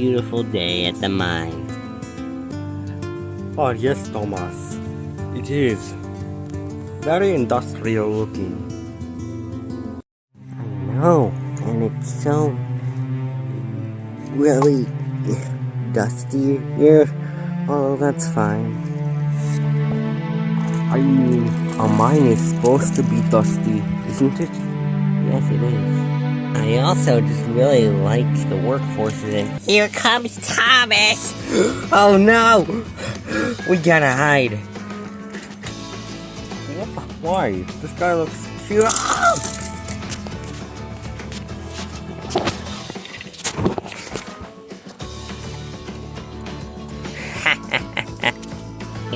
beautiful day at the mine. Oh yes, Thomas. It is. Very industrial looking. I know, and it's so really dusty here. Oh, that's fine. I mean, a mine is supposed to be dusty, isn't it? Yes, it is. I also just really like the workforces in. Here comes Thomas! Oh no! We gotta hide. Why? This guy looks cute.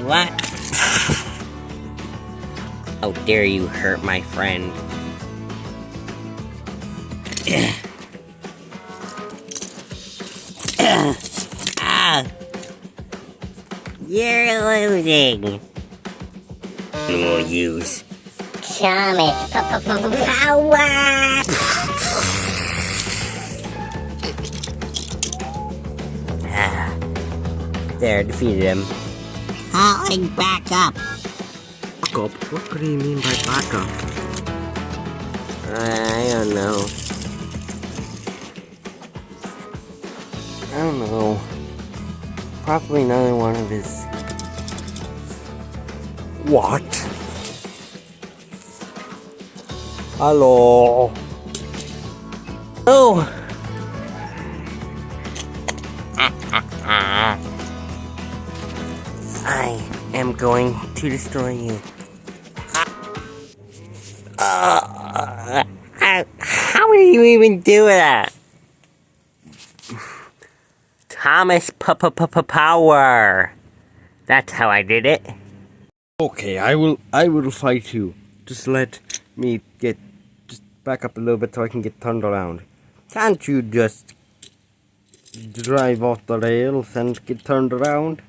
What? How dare you hurt my friend? You're losing. We'll use Thomas power. There, defeated him. Calling back up. Backup? What could he mean by backup? I don't know. I don't know. Probably another one of his... What? Hello? Oh! I am going to destroy you. How did you even do that? Thomas power. That's how I did it. Okay, I will fight you. Just let me just back up a little bit so I can get turned around. Can't you just drive off the rails and get turned around?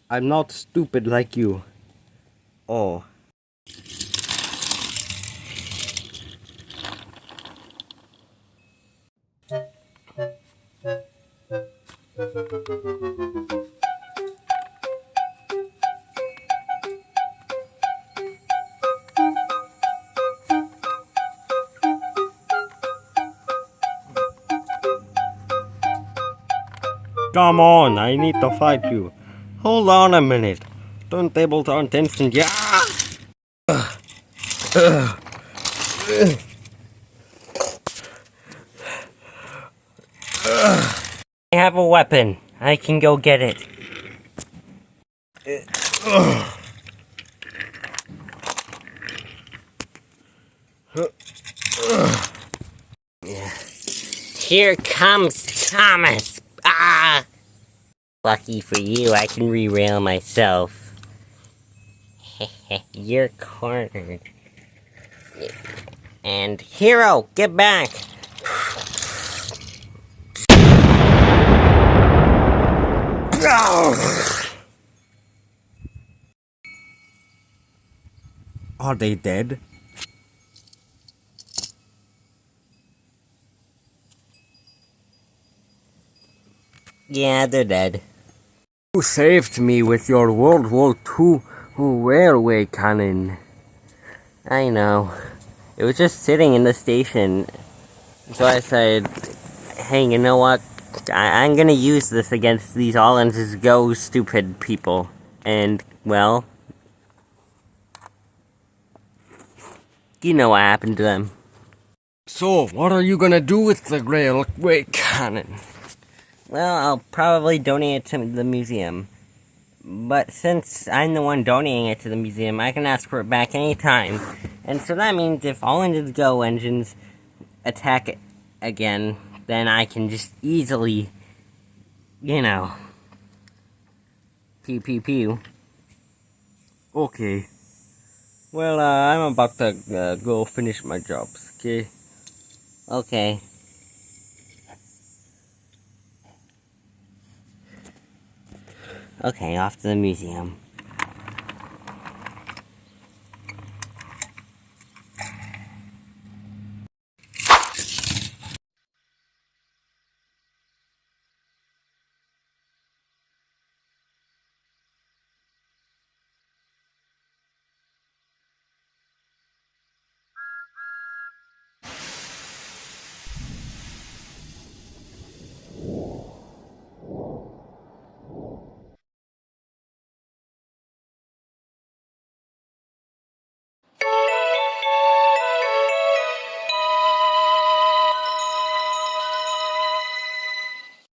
I'm not stupid like you. Oh. Come on, I need to fight you. Hold on a minute. Turntables aren't instant. Yeah! I have a weapon. I can go get it. Here comes Thomas. Ah! Lucky for you, I can re-rail myself. You're cornered. And Hero, get back! Are they dead? Yeah, they're dead. You saved me with your World War II railway cannon. I know. It was just sitting in the station. So I said, hey, you know what? I'm gonna use this against these all and just go stupid people. And, well, you know what happened to them. So, what are you gonna do with the railway cannon? Well, I'll probably donate it to the museum. But since I'm the one donating it to the museum, I can ask for it back anytime. And so that means if all engines go engines attack it again, then I can just easily, you know, pew pew pew. Okay. Well, I'm about to go finish my jobs, okay? Okay. Okay, off to the museum.